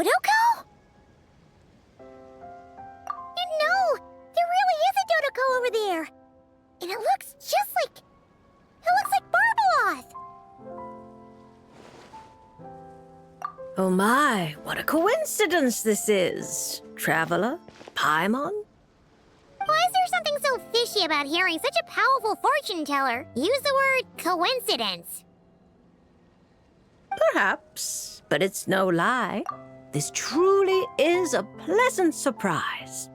Dodoko? No, there really is a Dodoko over there. And it looks just like... It looks like Barbaloth! Oh my, what a coincidence this is. Traveler? Paimon? Why is there something so fishy about hearing such a powerful fortune teller use the word coincidence? Perhaps, but it's no lie. This truly is a pleasant surprise.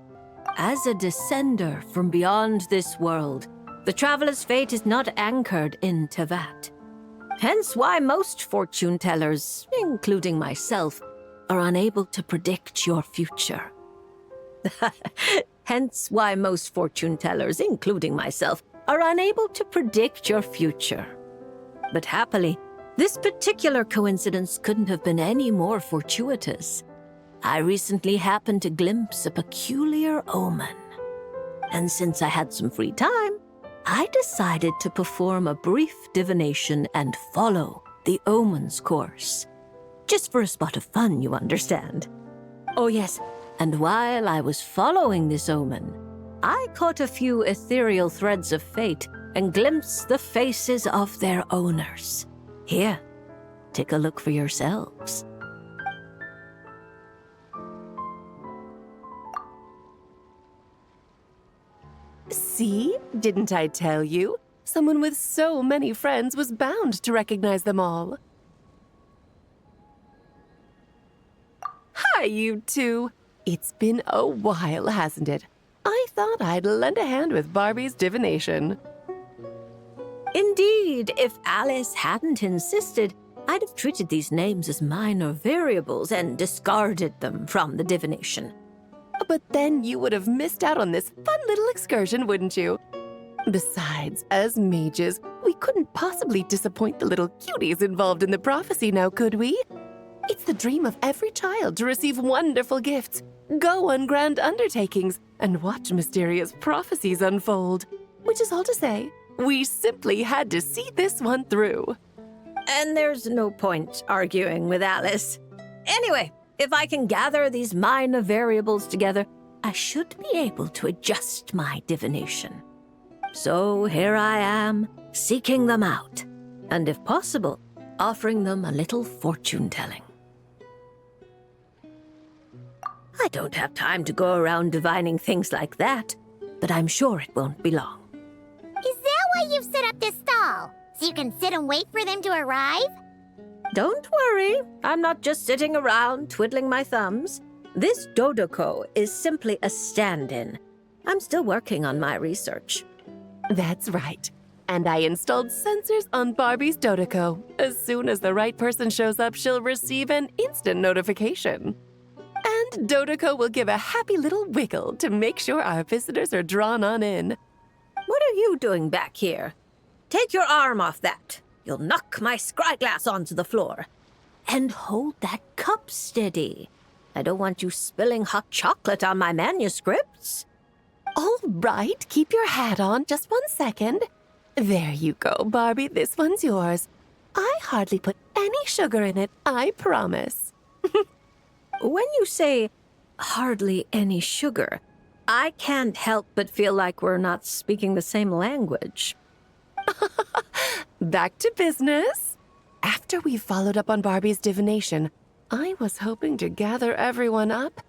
As a descender from beyond this world, the traveler's fate is not anchored in Tevat. Hence why most fortune tellers, including myself, are unable to predict your future. Hence why most fortune tellers, including myself, are unable to predict your future. But happily, this particular coincidence couldn't have been any more fortuitous. I recently happened to glimpse a peculiar omen. And since I had some free time, I decided to perform a brief divination and follow the omen's course. Just for a spot of fun, you understand. Oh yes, and while I was following this omen, I caught a few ethereal threads of fate and glimpsed the faces of their owners. Here, take a look for yourselves. See? Didn't I tell you? Someone with so many friends was bound to recognize them all. Hi, you two. It's been a while, hasn't it? I thought I'd lend a hand with Barbie's divination. Indeed, if Alice hadn't insisted, I'd have treated these names as minor variables and discarded them from the divination. But then you would have missed out on this fun little excursion, wouldn't you? Besides, as mages, we couldn't possibly disappoint the little cuties involved in the prophecy now, could we? It's the dream of every child to receive wonderful gifts, go on grand undertakings, and watch mysterious prophecies unfold. Which is all to say, we simply had to see this one through. And there's no point arguing with Alice. Anyway, if I can gather these minor variables together, I should be able to adjust my divination. So here I am, seeking them out, and if possible, offering them a little fortune-telling. I don't have time to go around divining things like that, but I'm sure it won't be long. Is that why you've set up this stall? So you can sit and wait for them to arrive? Don't worry, I'm not just sitting around twiddling my thumbs. This Dodoko is simply a stand-in. I'm still working on my research. That's right. And I installed sensors on Barbie's Dodoko. As soon as the right person shows up, she'll receive an instant notification. And Dodoko will give a happy little wiggle to make sure our visitors are drawn on in. What are you doing back here? Take your arm off that. You'll knock my scryglass onto the floor. And hold that cup steady. I don't want you spilling hot chocolate on my manuscripts. All right, keep your hat on. Just 1 second. There you go, Barbie. This one's yours. I hardly put any sugar in it, I promise. When you say hardly any sugar, I can't help but feel like we're not speaking the same language. Back to business. After we followed up on Barbie's divination, I was hoping to gather everyone up,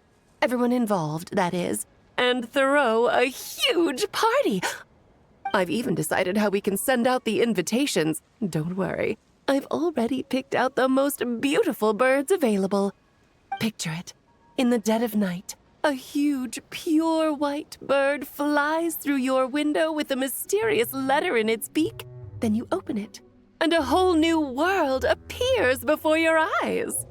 everyone involved, that is, and throw a huge party. I've even decided how we can send out the invitations. Don't worry, I've already picked out the most beautiful birds available. Picture it. In the dead of night, a huge, pure white bird flies through your window with a mysterious letter in its beak. Then you open it, and a whole new world appears before your eyes.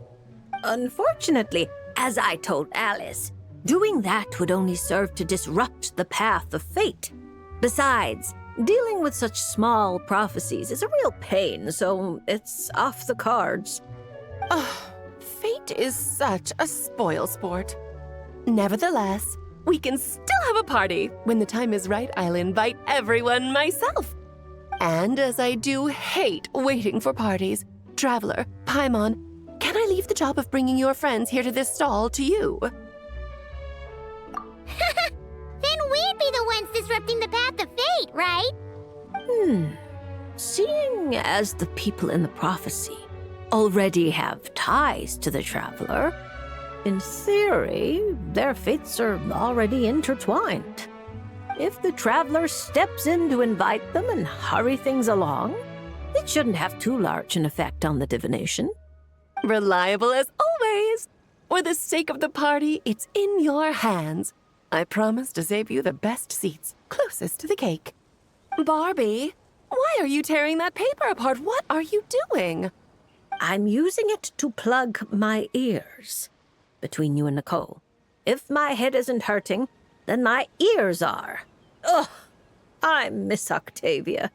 Unfortunately, as I told Alice, doing that would only serve to disrupt the path of fate. Besides, dealing with such small prophecies is a real pain, so it's off the cards. Fate is such a spoilsport. Nevertheless, we can still have a party. When the time is right, I'll invite everyone myself. And as I do hate waiting for parties, Traveler, Paimon, can can I leave the job of bringing your friends here to this stall to you? Then we'd be the ones disrupting the path of fate, right? Seeing as the people in the prophecy already have ties to the traveler, in theory, their fates are already intertwined. If the traveler steps in to invite them and hurry things along, it shouldn't have too large an effect on the divination. Reliable as always. For the sake of the party, it's in your hands. I promise to save you the best seats, closest to the cake. Barbie, why are you tearing that paper apart? What are you doing? I'm using it to plug my ears. Between you and Nicole, if my head isn't hurting, then my ears are. Ugh, I miss Octavia.